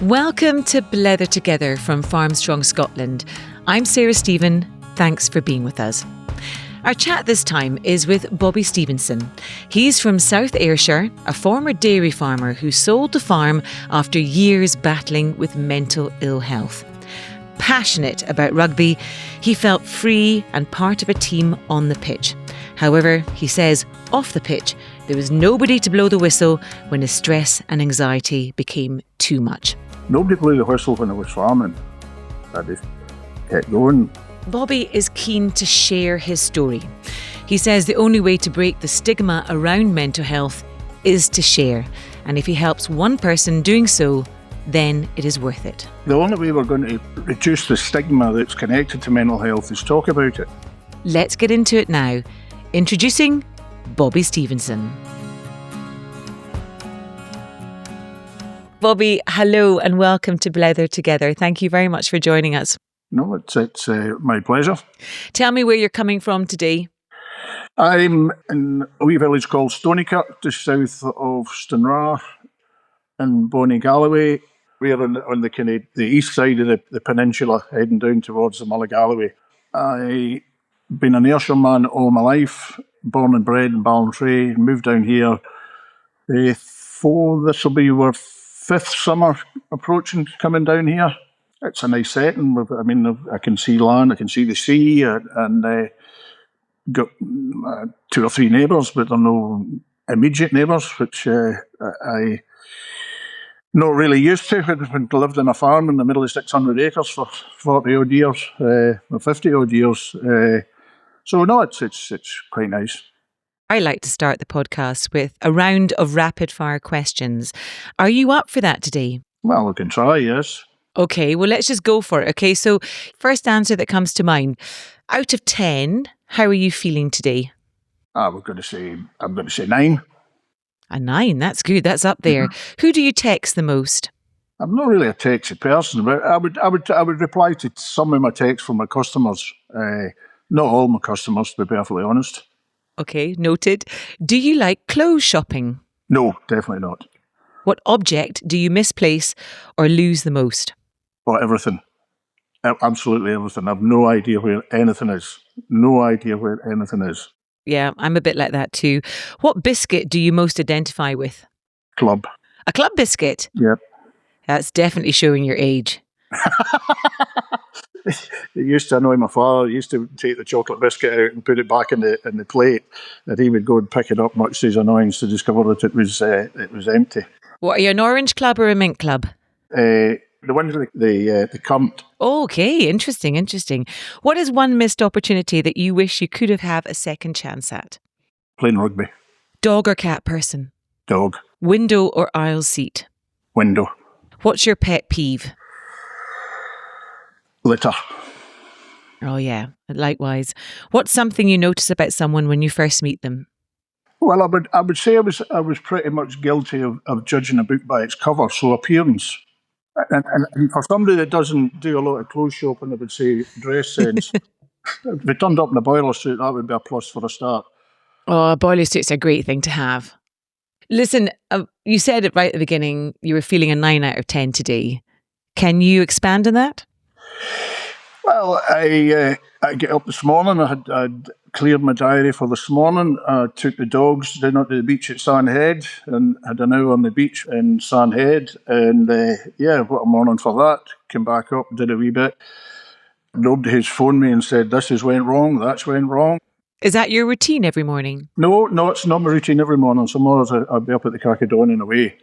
Welcome to Blether Together from Farmstrong Scotland. I'm Sarah Stephen. Thanks for being with us. Our chat this time is with Bobby Stevenson. He's from South Ayrshire, a former dairy farmer who sold the farm after years battling with mental ill health. Passionate about rugby, he felt free and part of a team on the pitch. However, he says off the pitch, there was nobody to blow the whistle when his stress and anxiety became too much. Nobody blew the whistle when I was farming. I just kept going. Bobby is keen to share his story. He says the only way to break the stigma around mental health is to share. And if he helps one person doing so, then it is worth it. The only way we're going to reduce the stigma that's connected to mental health is talk about it. Let's get into it now. Introducing Bobby Stevenson. Bobby, hello and welcome to Blether Together. Thank you very much for joining us. No, it's my pleasure. Tell me where you're coming from today. I'm in a wee village called Stoneycut, just south of Stranraer in Bonnie Galloway. We're on the kind of the east side of the peninsula, heading down towards the Mull of Galloway. I've been an Ayrshire man all my life, born and bred in Ballantrae, moved down here. This will be our fifth summer approaching, coming down here. It's a nice setting. I can see land, I can see the sea, and got two or three neighbours, but they're no immediate neighbours, which I not really used to. I lived on a farm in the middle of 600 acres for 40 odd years, or 50 odd years. So no, it's quite nice. I like to start the podcast with a round of rapid fire questions. Are you up for that today? Well, we can try, yes. Okay, well, let's just go for it. Okay, so first answer that comes to mind. Out of 10, how are you feeling today? I'm going to say 9. A 9, that's good. That's up there. Mm-hmm. Who do you text the most? I'm not really a texty person, but I would reply to some of my texts from my customers. Not all my customers, to be perfectly honest. Okay, noted. Do you like clothes shopping? No, definitely not. What object do you misplace or lose the most? Oh, everything. Absolutely everything. I've no idea where anything is. No idea where anything is. Yeah, I'm a bit like that too. What biscuit do you most identify with? Club. A club biscuit? Yep. That's definitely showing your age. It used to annoy my father. He used to take the chocolate biscuit out and put it back in the plate, and he would go and pick it up, much to his annoyance, to discover that it was empty. What, are you an orange club or a mint club? The one with the currant. Oh, okay, interesting. What is one missed opportunity that you wish you could have had a second chance at? Playing rugby. Dog or cat person? Dog. Window or aisle seat? Window. What's your pet peeve? Litter. Oh yeah, likewise. What's something you notice about someone when you first meet them? Well, I would say I was pretty much guilty of judging a book by its cover, so appearance. And for somebody that doesn't do a lot of clothes shopping, I would say dress sense. If it turned up in a boiler suit, that would be a plus for a start. Oh, a boiler suit's a great thing to have. Listen, you said it right at the beginning, you were feeling a 9 out of 10 today. Can you expand on that? Well, I get up this morning. I'd cleared my diary for this morning. I took the dogs down to the beach at Sandhead and had an hour on the beach in Sandhead. And what a morning for that. Came back up, did a wee bit. Nobody has phoned me and said, this has went wrong, that's went wrong. Is that your routine every morning? No, it's not my routine every morning. Some mornings I'll be up at the crack of dawn and away.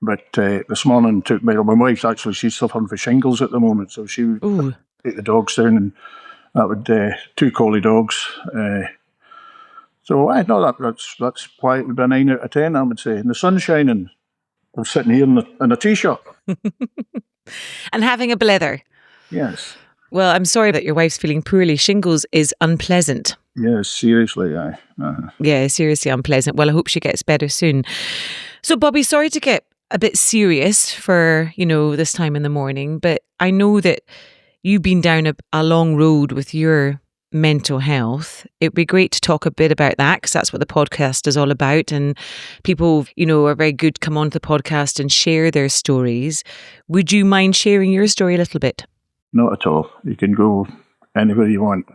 But this morning took my wife's actually, she's suffering from shingles at the moment, so she would take the dogs down, and that would 2 collie dogs. So I know that's why it would be a 9 out of 10, I would say. And the sun's shining. I'm sitting here in a t-shirt. And having a blether. Yes. Well, I'm sorry that your wife's feeling poorly. Shingles is unpleasant. Yes, seriously, aye. Yeah, seriously unpleasant. Well, I hope she gets better soon. So, Bobby, sorry to get a bit serious for, this time in the morning, but I know that you've been down a long road with your mental health. It'd be great to talk a bit about that, because that's what the podcast is all about. And people, are very good to come onto the podcast and share their stories. Would you mind sharing your story a little bit? Not at all. You can go anywhere you want.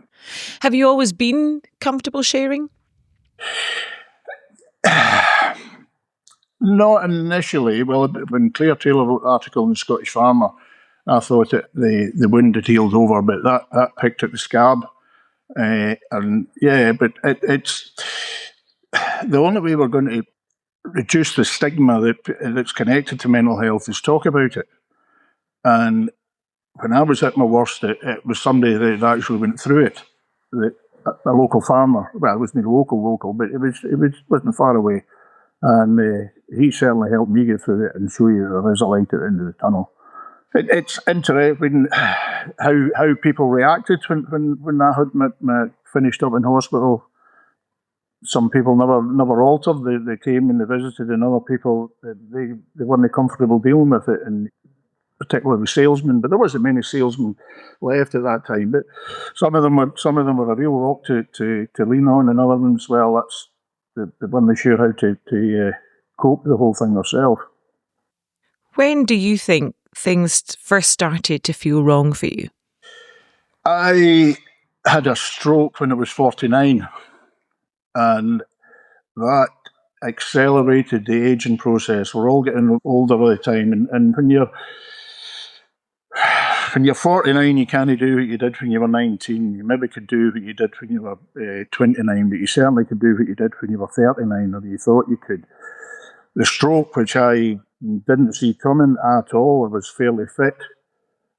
Have you always been comfortable sharing? Not initially. Well, when Claire Taylor wrote the article in the Scottish Farmer, I thought the wound had healed over, but that picked at the scab. But it's the only way we're going to reduce the stigma that's connected to mental health is talk about it. And when I was at my worst, it was somebody that actually went through it. A local farmer. Well, it wasn't local, but it wasn't far away. And he certainly helped me get through it and show you there is a light at the end of the tunnel. It's interesting how people reacted when I had finished up in hospital. Some people never altered. They came and they visited, and other people they weren't comfortable dealing with it, and particularly salesmen. But there wasn't many salesmen left at that time. But some of them were a real rock to lean on, and other ones, well, that's they weren't sure how to cope with the whole thing themselves. When do you think things first started to feel wrong for you? I had a stroke when I was 49, and that accelerated the ageing process. We're all getting older all the time, and when you're 49, you can't do what you did when you were 19. You maybe could do what you did when you were 29, but you certainly could do what you did when you were 39, or you thought you could. The stroke, which I didn't see coming at all, I was fairly fit.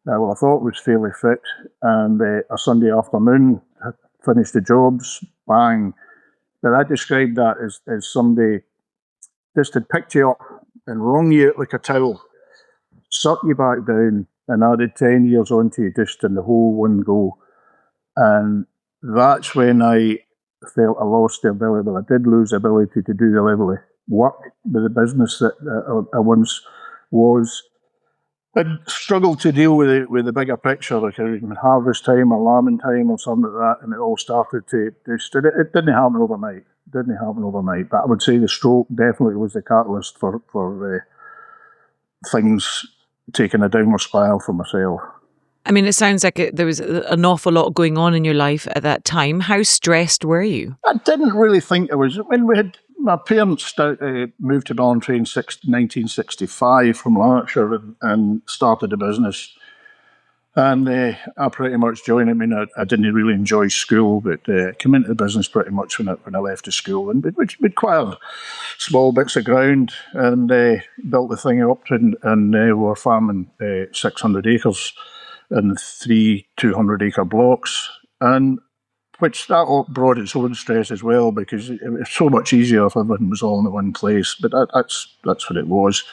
I thought I was fairly fit, and a Sunday afternoon, I finished the jobs, bang. But I described that as somebody just had picked you up and wrung you out like a towel, sucked you back down, and added 10 years onto you just in the whole one go. And that's when I felt I lost the ability, well, I did lose the ability to do the level of work with the business that I once was. I struggled to deal with the bigger picture, like harvest time or lambing time or something like that, and it all started to just, it didn't happen overnight. But I would say the stroke definitely was the catalyst for things taking a downward spiral for myself. I mean, it sounds like there was an awful lot going on in your life at that time. How stressed were you? I didn't really think I was. When my parents moved to Ballantrae in 1965 from Lanarkshire and started a business. And I pretty much joined. I mean, I didn't really enjoy school, but came into the business pretty much when I left the school. And we'd acquired small bits of ground and built the thing up, and we were farming 600 acres in 3 200-acre blocks. And which that all brought its own stress as well, because it was so much easier if everything was all in the one place. But that's what it was.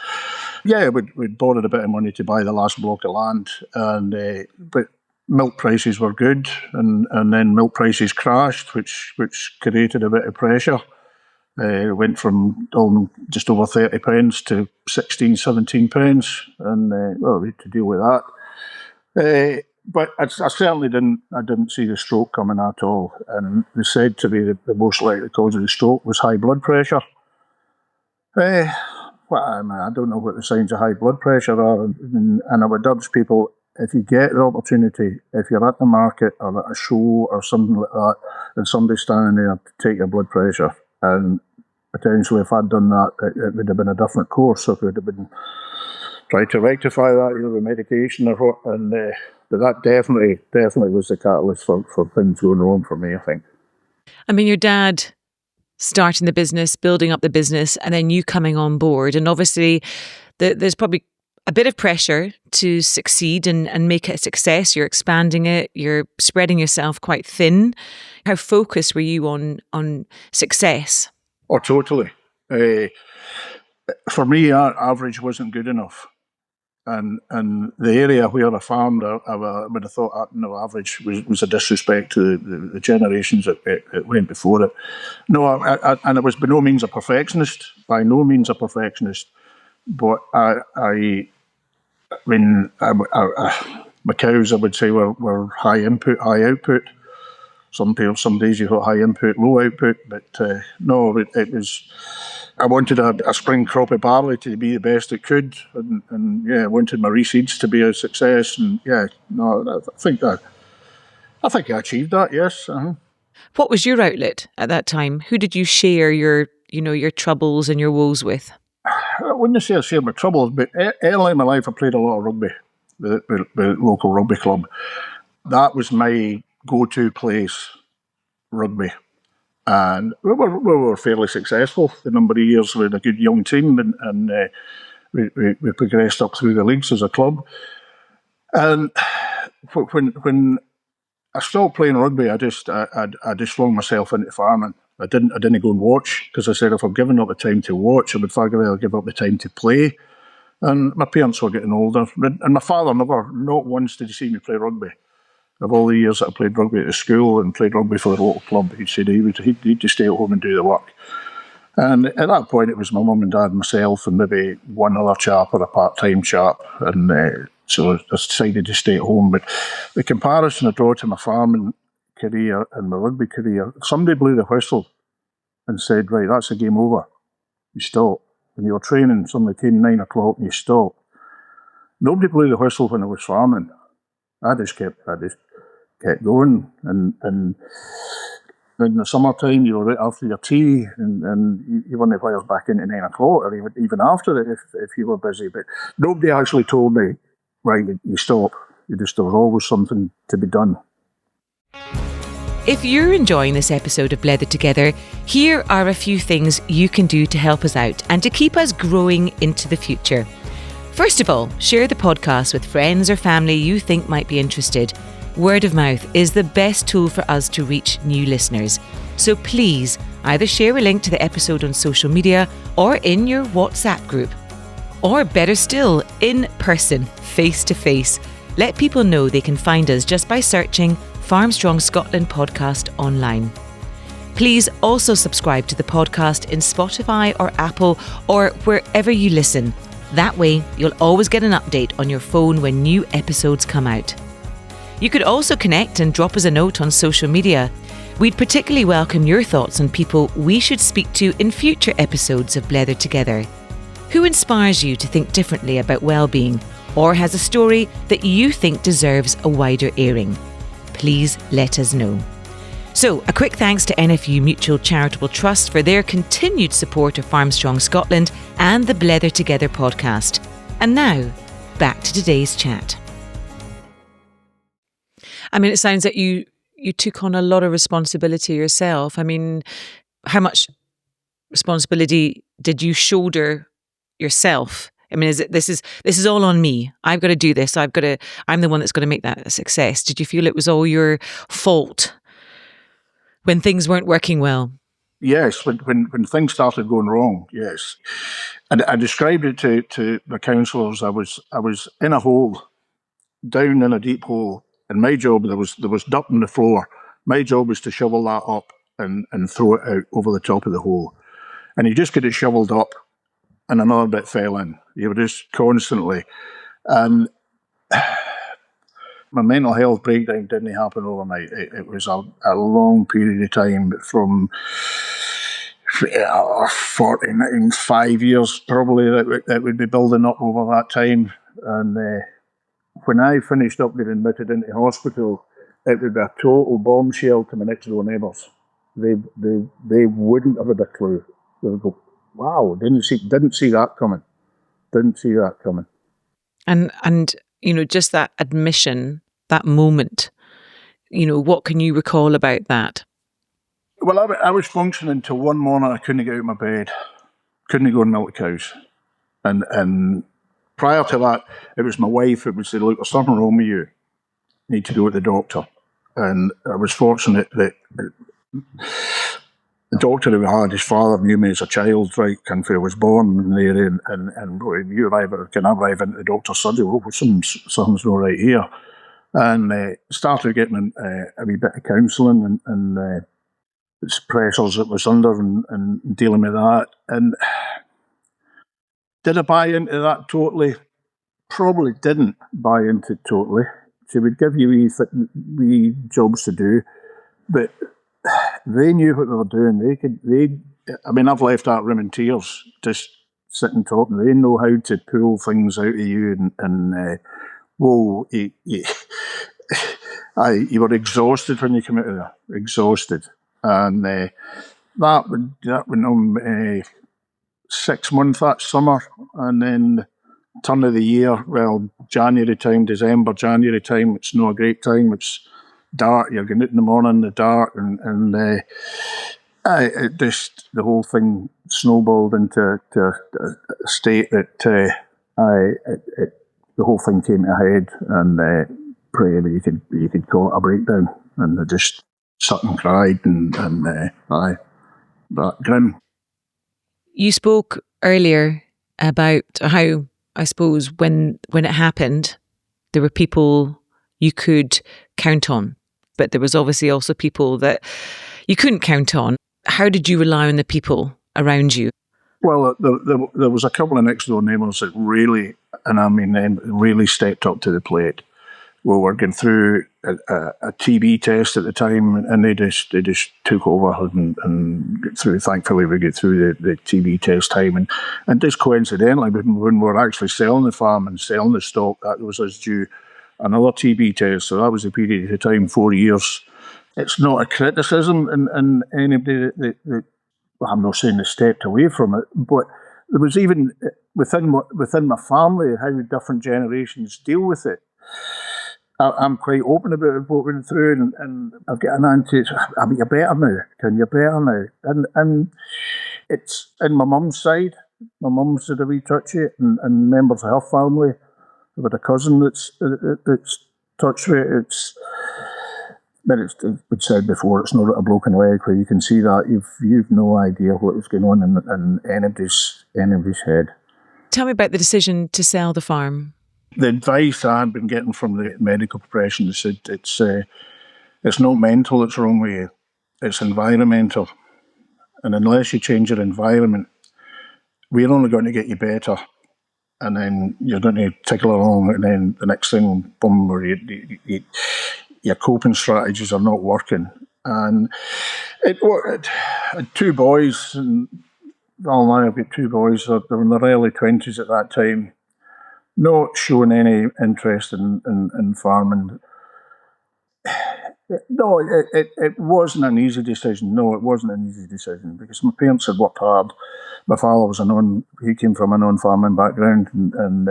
Yeah, we'd borrowed a bit of money to buy the last block of land, and but milk prices were good, and then milk prices crashed, which created a bit of pressure. It went from just over 30 pence to 16, 17 pence, and we had to deal with that. But I certainly didn't see the stroke coming at all. And they said to me the most likely cause of the stroke was high blood pressure. I don't know what the signs of high blood pressure are. And I would urge people, if you get the opportunity, if you're at the market or at a show or something like that, and somebody's standing there to take your blood pressure, and potentially if I'd done that, it would have been a different course. If it would have been trying to rectify that, with medication or what, but that definitely was the catalyst for things going wrong for me, I think. I mean, your dad starting the business, building up the business, and then you coming on board. And obviously, there's probably a bit of pressure to succeed and make it a success. You're expanding it, you're spreading yourself quite thin. How focused were you on success? Oh, totally. For me, our average wasn't good enough. And the area where I farmed, I would have thought average was a disrespect to the generations that went before it. No, and I was by no means a perfectionist. But my cows, I would say, were high input, high output. Some days you got high input, low output, but no, it was. I wanted a spring crop of barley to be the best it could, and I wanted my reseeds to be a success, and I think I achieved that. Yes. Uh-huh. What was your outlet at that time? Who did you share your troubles and your woes with? I wouldn't say I shared my troubles, but early in my life I played a lot of rugby, the local rugby club. That was my go-to place, rugby. And we were fairly successful the number of years. We had a good young team, and we progressed up through the leagues as a club. And when I stopped playing rugby, I just flung myself into farming. I didn't go and watch, because I said if I'm giving up the time to watch, I would far rather give up the time to play. And my parents were getting older, and my father not once did he see me play rugby. Of all the years that I played rugby at the school and played rugby for the local club, he said he'd just stay at home and do the work. And at that point, it was my mum and dad, myself, and maybe one other chap or a part-time chap. And so I decided to stay at home. But the comparison I draw to my farming career and my rugby career, somebody blew the whistle and said, right, that's the game over. You stop. When you were training, somebody came 9 o'clock and you stopped. Nobody blew the whistle when I was farming. I just kept going. And in the summertime, you were right after your tea, and you weren't players back into 9 o'clock, or even after it if you were busy. But nobody actually told me, right, you stop. There was always something to be done. If you're enjoying this episode of Blethered Together, here are a few things you can do to help us out and to keep us growing into the future. First of all, share the podcast with friends or family you think might be interested. Word of mouth is the best tool for us to reach new listeners. So please, either share a link to the episode on social media or in your WhatsApp group. Or better still, in person, face to face. Let people know they can find us just by searching Farmstrong Scotland podcast online. Please also subscribe to the podcast in Spotify or Apple or wherever you listen. That way, you'll always get an update on your phone when new episodes come out. You could also connect and drop us a note on social media. We'd particularly welcome your thoughts on people we should speak to in future episodes of Blethered Together. Who inspires you to think differently about wellbeing, or has a story that you think deserves a wider airing? Please let us know. So, a quick thanks to NFU Mutual Charitable Trust for their continued support of Farmstrong Scotland and the Blethered Together podcast. And now, back to today's chat. I mean, it sounds like you took on a lot of responsibility yourself. I mean, how much responsibility did you shoulder yourself? I mean, this is all on me. I've got to do this. I'm the one that's going to make that a success. Did you feel it was all your fault when things weren't working well? Yes, when things started going wrong, yes. And I described it to the counsellors. I was in a hole, down in a deep hole, and my job, there was dirt on the floor. My job was to shovel that up and throw it out over the top of the hole. And you just get it shoveled up and another bit fell in. You were just constantly. And my mental health breakdown didn't happen overnight. It was a long period of time, from 5 years probably, that would be building up over that time. And when I finished up getting admitted into hospital, it would be a total bombshell to my next door neighbours. They wouldn't have had a clue. They would go, wow, didn't see that coming. Didn't see that coming. And just that admission, that moment, what can you recall about that? Well, I was functioning till one morning I couldn't get out of my bed, couldn't go and milk cows. And prior to that, it was my wife who would say, look, there's something wrong with you. You need to go to the doctor. And I was fortunate that the doctor who had, his father knew me as a child, right, since I was born in the area, and when you arrive into the doctor's surgery, well, something's not right here. And started getting a wee bit of counselling and the pressures it was under and dealing with that. And did I buy into that totally? Probably didn't buy into it totally. She would give you wee jobs to do, but they knew what they were doing. I've left that room in tears, just sitting talking. They know how to pull things out of you, and whoa, you were exhausted when you came out of there, exhausted, and that went on 6 months that summer, and then turn of the year, well, January time, January time, it's not a great time. It's dark. You're going out in the morning in the dark, and it just, the whole thing snowballed into a state that the whole thing came to a head, and probably you could call it a breakdown, and I just sat and cried, and that grim. You spoke earlier about how, I suppose, when it happened, there were people you could count on, but there was obviously also people that you couldn't count on. How did you rely on the people around you? Well, there was a couple of next door neighbours that really, and I mean, really stepped up to the plate. We were going through a TB test at the time, and they just took over and got through. Thankfully, we got through the TB test time, and just coincidentally, when we were actually selling the farm and selling the stock, that was us due another TB test. So that was a period of time, 4 years. It's not a criticism, and anybody that well, I'm not saying they stepped away from it, but there was even within my family how different generations deal with it. I'm quite open about what we went through, and I've got an auntie. I mean, you're better now. Can you better now? And it's in my mum's side. My mum's had a wee touchy, and members of her family. I've got a cousin that's touched with it. But it's been said before, it's not a broken leg where you can see that you've no idea what was going on in anybody's head. Tell me about the decision to sell the farm. The advice I'd been getting from the medical profession said it's not mental that's wrong with you, it's environmental. And unless you change your environment, we're only going to get you better. And then you're going to tickle along, and then the next thing, boom, where your coping strategies are not working. And it had two boys, and well, now I've got two boys. They were in their early 20s at that time, not showing any interest in farming. No, it wasn't an easy decision. No, it wasn't an easy decision because my parents had worked hard. My father was he came from a non-farming background and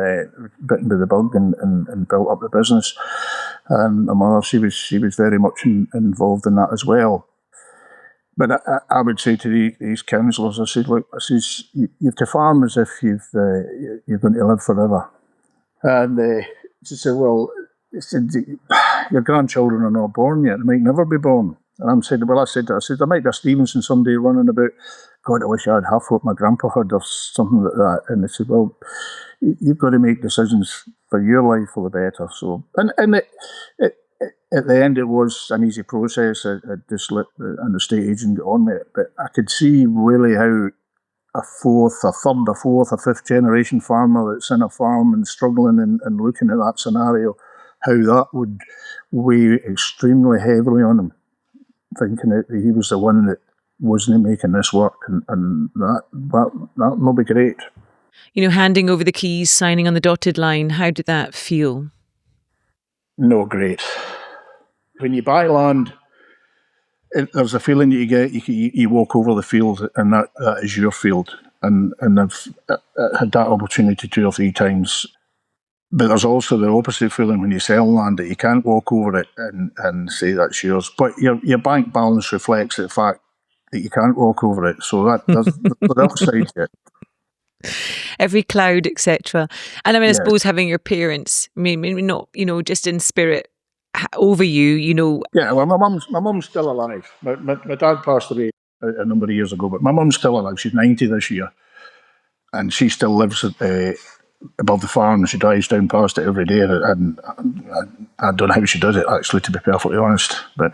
bitten by the bug and built up the business. And my mother, she was very much involved in that as well. But I would say to these councillors, I said, look, you have to farm as if you're going to live forever. And she said, well, your grandchildren are not born yet. They might never be born. And I said, there might be a Stevenson someday running about, God, I wish I had half what my grandpa had or something like that. And they said, well, you've got to make decisions for your life for the better. So, and at the end, it was an easy process. I just let an estate agent get on with it. But I could see really how a third, a fifth generation farmer that's in a farm and struggling and looking at that scenario, how that would weigh extremely heavily on him, thinking that he was the one that wasn't making this work, and that will be great. You know, handing over the keys, signing on the dotted line, how did that feel? No, great. When you buy land, there's a feeling that you get. You walk over the field, and that is your field. And I've had that opportunity 2 or 3 times. But there's also the opposite feeling when you sell land that you can't walk over it and say that's yours. But your bank balance reflects the fact that you can't walk over it. So there's the other side to it. Every cloud, etc. And I mean, I suppose having your parents, maybe not, just in spirit over you, Yeah, well, my mum's still alive. My dad passed away a number of years ago, but my mum's still alive. She's 90 this year, and she still lives above the farm. She drives down past it every day, and I don't know how she does it, actually, to be perfectly honest. But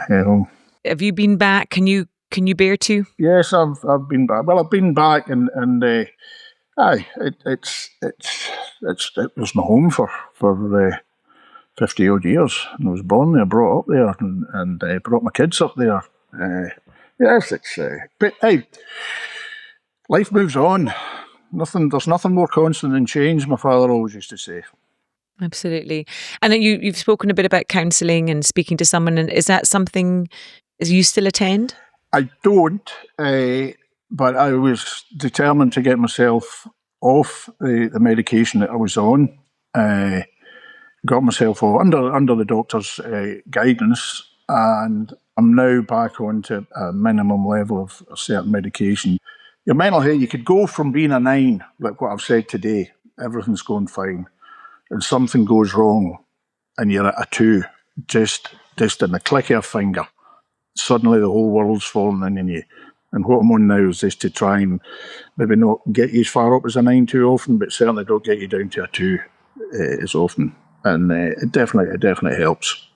have you been back? Can you bear to? Yes, I've been back. Well, I've been back, and it was my home for 50 odd years. And I was born there, brought up there, and brought my kids up there. Yes, but hey, life moves on. There's nothing more constant than change, my father always used to say. Absolutely. And you've spoken a bit about counselling and speaking to someone, and is that something you still attend? I don't, but I was determined to get myself off the medication that I was on. Got myself off under the doctor's guidance, and I'm now back onto a minimum level of a certain medication. Your mental health, you could go from being a 9, like what I've said today, everything's going fine, and something goes wrong, and you're at a 2, just in the click of a finger. Suddenly the whole world's falling in on you. And what I'm on now is just to try and maybe not get you as far up as a 9 too often, but certainly don't get you down to a 2 as often. And it definitely helps.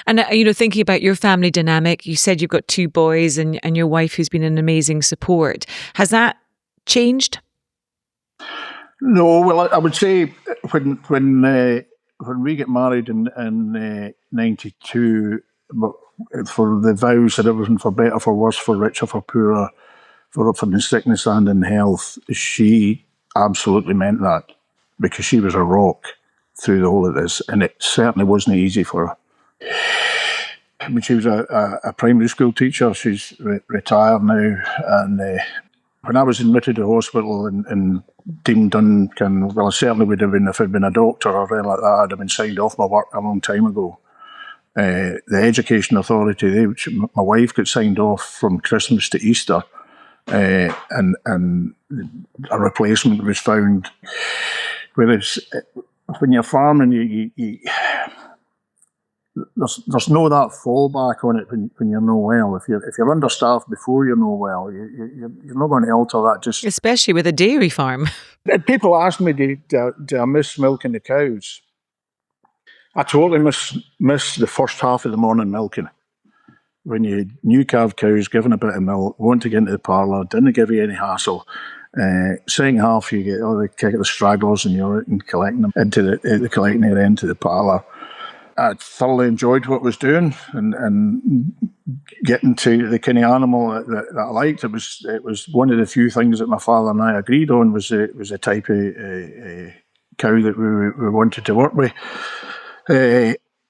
And, thinking about your family dynamic, you said you've got 2 boys and your wife who's been an amazing support. Has that changed? No, well, I would say when we get married in 92, for the vows and everything, for better, for worse, for richer, for poorer, for in sickness and in health, she absolutely meant that, because she was a rock through the whole of this, and it certainly wasn't easy for her. I mean, she was a primary school teacher. She's retired now, and when I was admitted to hospital and deemed done, I certainly would have been if I'd been a doctor or anything like that. I'd have been signed off my work a long time ago. The Education Authority, my wife got signed off from Christmas to Easter, and a replacement was found. Whereas when you're farming, there's no that fallback on it when you're not well. If you're understaffed before you're not well, you're not going to alter that. Just especially with a dairy farm. People ask me, do I miss milking the cows? I totally miss the first half of the morning milking. When you had new calf cows given a bit of milk, want to get into the parlour, didn't give you any hassle. Second half, you get the kick of the stragglers, and you're collecting them into the collecting area into the parlour. I thoroughly enjoyed what I was doing, and getting to the kind of animal that I liked. It was one of the few things that my father and I agreed on was a type of cow that we wanted to work with.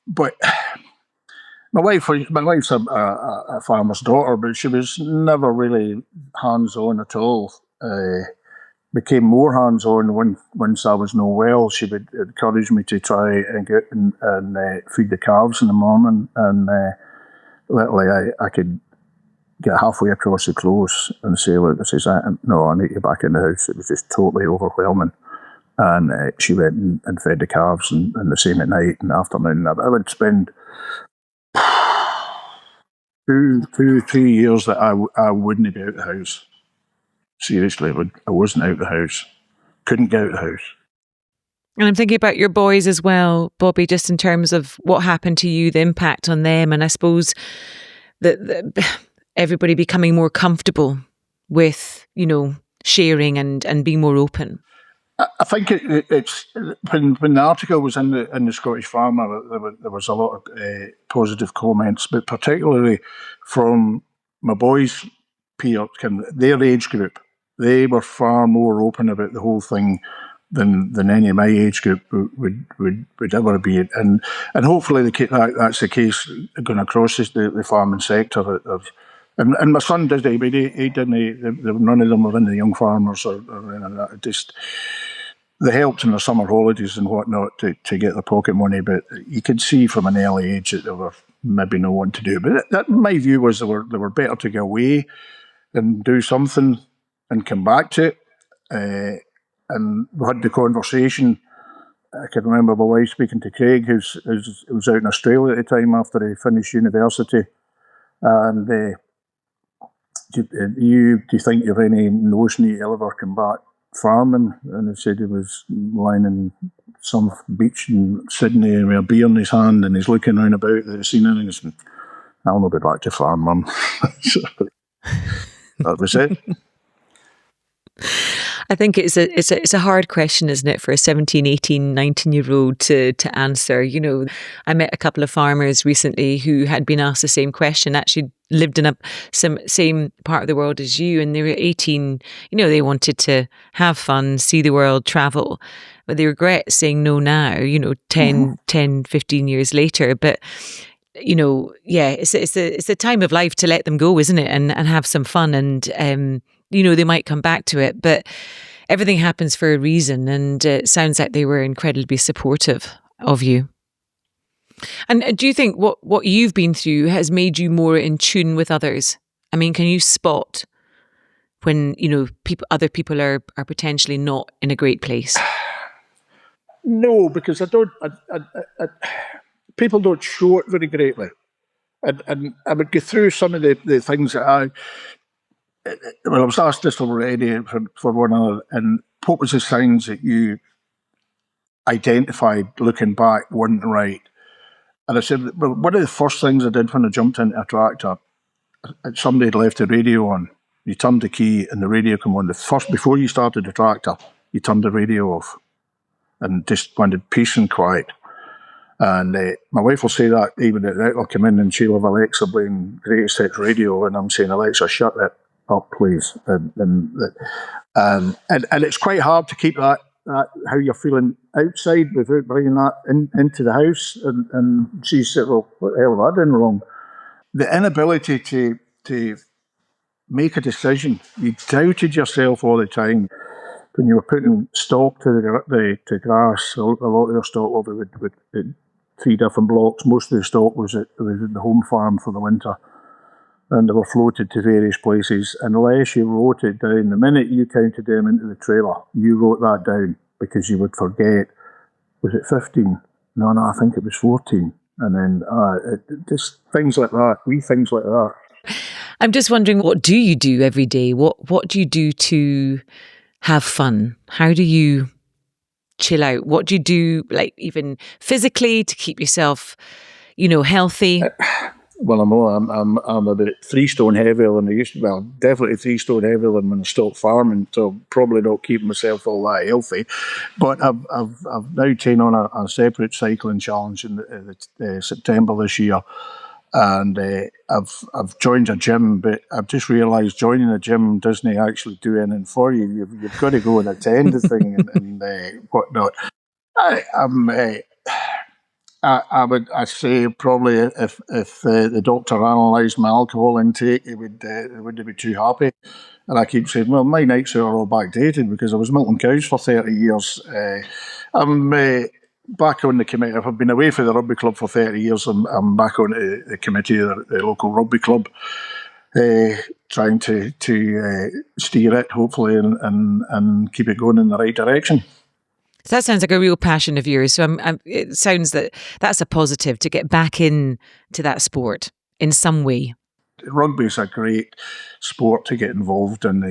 But my wife's a farmer's daughter, but she was never really hands-on at all. Became more hands-on once I was no well. She would encourage me to try and get and feed the calves in the morning, and literally I could get halfway across the close and say, look, I need you back in the house. It was just totally overwhelming. And she went and fed the calves, and the same at night and afternoon. I would spend 2-3 years that I wouldn't be out the house. Seriously, I wasn't out the house. Couldn't get out the house. And I'm thinking about your boys as well, Bobby, just in terms of what happened to you, the impact on them, and I suppose that everybody becoming more comfortable with, sharing and being more open. I think it's when the article was in the Scottish Farmer, there was a lot of positive comments, but particularly from my boys' peers, their age group. They were far more open about the whole thing than any of my age group would ever be, and hopefully that's the case going across the farming sector. And my son did, but he didn't. None of them were in the young farmers or anything like that. Just they helped in the summer holidays and whatnot to get their pocket money, but you could see from an early age that they were maybe no one to do. But that my view was they were better to go away and do something and come back to it. And we had the conversation. I can remember my wife speaking to Craig, who was out in Australia at the time after he finished university, and do you think you have any notion he'll ever come back farming? And he said he was lying in some beach in Sydney with a beer in his hand, and he's looking around about the scenery, and he said, I'll not be back to farm, Mum. So, that was it. I think it's a hard question, isn't it, for a 17, 18, 19-year-old to answer. I met a couple of farmers recently who had been asked the same question, actually lived in same part of the world as you, and they were 18. They wanted to have fun, see the world, travel, but they regret saying no now, 10, 15 years later. But it's a time of life to let them go, isn't it? And have some fun, and they might come back to it, but everything happens for a reason. And it sounds like they were incredibly supportive of you. And do you think what you've been through has made you more in tune with others? I mean, can you spot when, other people are potentially not in a great place? No, because people don't show it very greatly. And I would go through some of the things that I was asked this already for one other, and what was the signs that you identified looking back weren't right? And I said, well, one of the first things I did when I jumped into a tractor, somebody had left the radio on. You turned the key and the radio came on. Before you started the tractor, you turned the radio off and just wanted peace and quiet. And my wife will say that even at night, I'll come in and she'll have Alexa playing Greatest Hits radio, and I'm saying, Alexa, shut that up, please. And it's quite hard to keep that how you're feeling outside without bringing that into the house. And she said, well, what the hell have I done wrong? The inability to make a decision. You doubted yourself all the time. When you were putting stock to grass, a lot of your stock over with 3 different blocks. Most of the stock was at the home farm for the winter, and they were floated to various places. Unless you wrote it down, the minute you counted them into the trailer, you wrote that down, because you would forget. Was it 15? No, I think it was 14. And then just things like that, wee things like that. I'm just wondering, what do you do every day? What do you do to have fun? How do you chill out? What do you do, like even physically, to keep yourself, healthy? Well, I'm about 3 stone heavier than I used to. Well, definitely 3 stone heavier than when I stopped farming. So probably not keeping myself all that healthy. But I've now taken on a separate cycling challenge in September this year. And I've joined a gym, but I've just realised joining a gym doesn't actually do anything for you. You've got to go and attend the thing and whatnot. I'd say probably if the doctor analysed my alcohol intake, he wouldn't be too happy. And I keep saying, well, my nights are all backdated because I was milking cows for 30 years. I'm back on the committee. I've been away from the rugby club for 30 years. I'm back on the committee of the local rugby club, trying to steer it, hopefully, and keep it going in the right direction. So that sounds like a real passion of yours. So it sounds that's a positive, to get back in to that sport in some way. Rugby is a great sport to get involved in.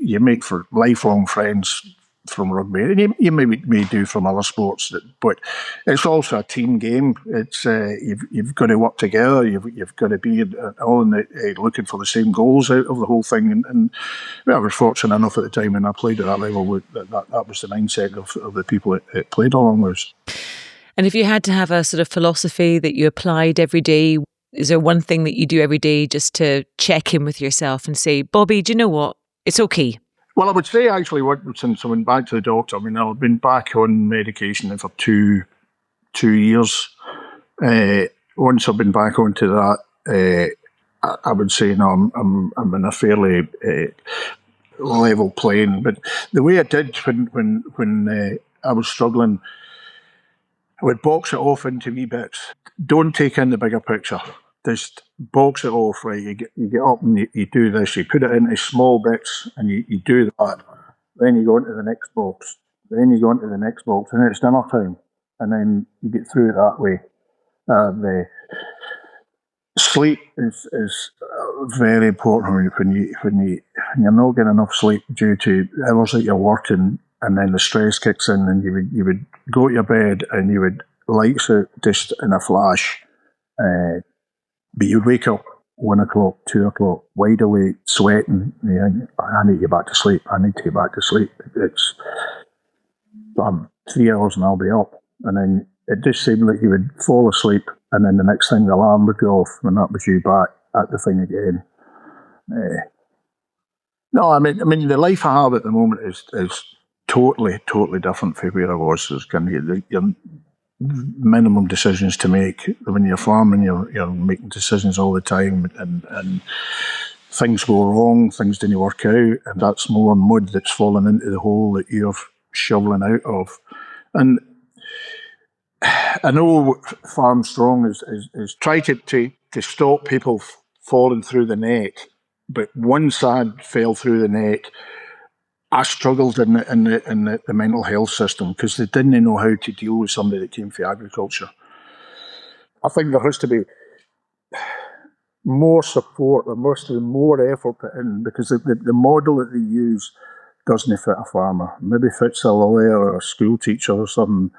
You make for lifelong friends from rugby, and you may do from other sports, but it's also a team game. It's you've got to work together. You've got to be all looking for the same goals out of the whole thing. And I was fortunate enough at the time when I played at that level that was the mindset of the people that played along with us. And if you had to have a sort of philosophy that you applied every day, is there one thing that you do every day just to check in with yourself and say, Bobby, do you know what? It's okay. Well, I would say actually, since I went back to the doctor, I mean, I've been back on medication for two years. Once I've been back onto that, I would say no, I'm in a fairly level plane. But the way I did when I was struggling, I would box it off into wee bits. Don't take in the bigger picture. Just box it off, right? You get up and you do this. You put it into small bits and you do that. Then you go into the next box. Then you go into the next box, and it's dinner time. And then you get through it that way. Sleep is very important when you're not getting enough sleep due to hours that you're working, and then the stress kicks in, and you would go to your bed and you would lights out just in a flash. But you'd wake up 1 o'clock, 2 o'clock, wide awake, sweating. I need to get back to sleep. It's 3 hours and I'll be up. And then it just seemed like you would fall asleep, and then the next thing the alarm would go off, and that was you back at the thing again. No, I mean the life I have at the moment is totally different from where I was. There's kind of your minimum decisions to make. When you're farming, you're making decisions all the time, and things go wrong, things didn't work out, and that's more mud that's fallen into the hole that you're shoveling out of. And I know Farmstrong is trying to stop people falling through the net, but once I fell through the net, I struggled in the mental health system because they didn't know how to deal with somebody that came from agriculture. I think there has to be more support, there must be more effort put in, because the model that they use doesn't fit a farmer. Maybe fits a lawyer or a school teacher or something.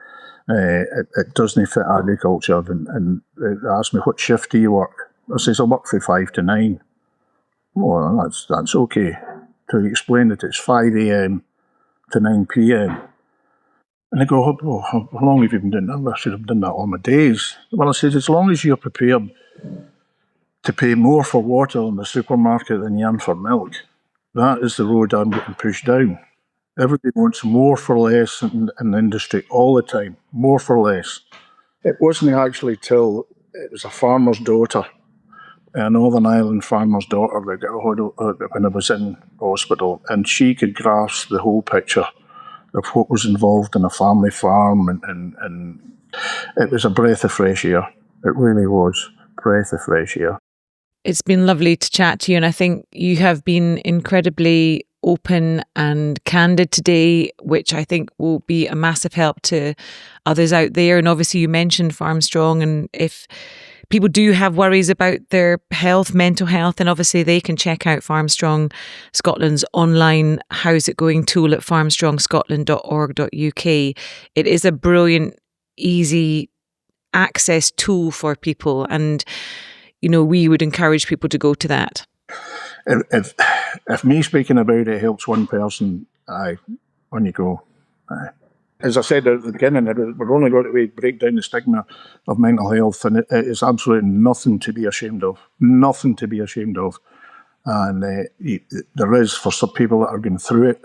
It doesn't fit agriculture. And they ask me, what shift do you work? I says, I work from 5 to 9. Well, that's okay. To explain that it's 5 a.m. to 9 p.m. And they go, oh, how long have you been doing that? I said, I've done that all my days. Well, I said, as long as you're prepared to pay more for water in the supermarket than you am for milk, that is the road I'm getting pushed down. Everybody wants more for less in the industry all the time, more for less. It wasn't actually till it was a farmer's daughter, a Northern Ireland farmer's daughter, that got a hold of when I was in hospital, and she could grasp the whole picture of what was involved in a family farm, and it was a breath of fresh air. It really was a breath of fresh air. It's been lovely to chat to you, and I think you have been incredibly open and candid today, which I think will be a massive help to others out there. And obviously you mentioned Farmstrong, and if people do have worries about their health, mental health, and obviously they can check out Farmstrong Scotland's online How's It Going tool at farmstrongscotland.org.uk. It is a brilliant, easy access tool for people, and we would encourage people to go to that. If me speaking about it helps one person, on you go. As I said at the beginning, we're only going to break down the stigma of mental health, and it is absolutely nothing to be ashamed of. Nothing to be ashamed of. And there is, for some people that are going through it,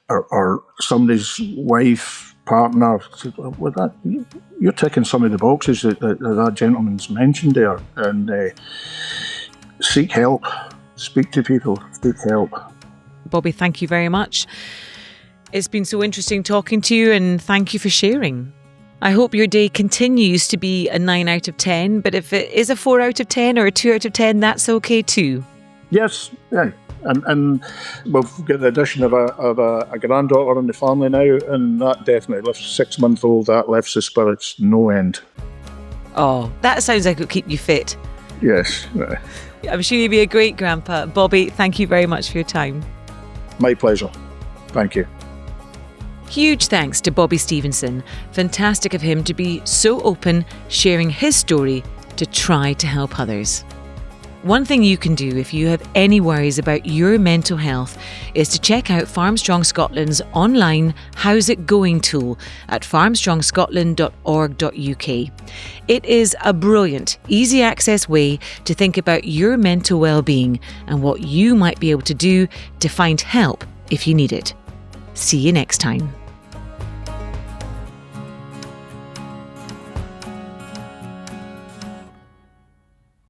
or somebody's wife, partner, well, you're ticking some of the boxes that gentleman's mentioned there, and seek help. Speak to people, seek help. Bobby, thank you very much. It's been so interesting talking to you, and thank you for sharing. I hope your day continues to be a 9 out of 10, but if it is a 4 out of 10 or a 2 out of 10, that's okay too. Yes, yeah. And we've got the addition of a granddaughter in the family now, and that definitely lifts 6-month-old, that lifts the spirits no end. Oh, that sounds like it'll keep you fit. Yes. I'm sure you'll be a great grandpa. Bobby, thank you very much for your time. My pleasure. Thank you. Huge thanks to Bobby Stevenson. Fantastic of him to be so open, sharing his story to try to help others. One thing you can do if you have any worries about your mental health is to check out Farmstrong Scotland's online How's It Going tool at farmstrongscotland.org.uk. It is a brilliant, easy access way to think about your mental well-being and what you might be able to do to find help if you need it. See you next time.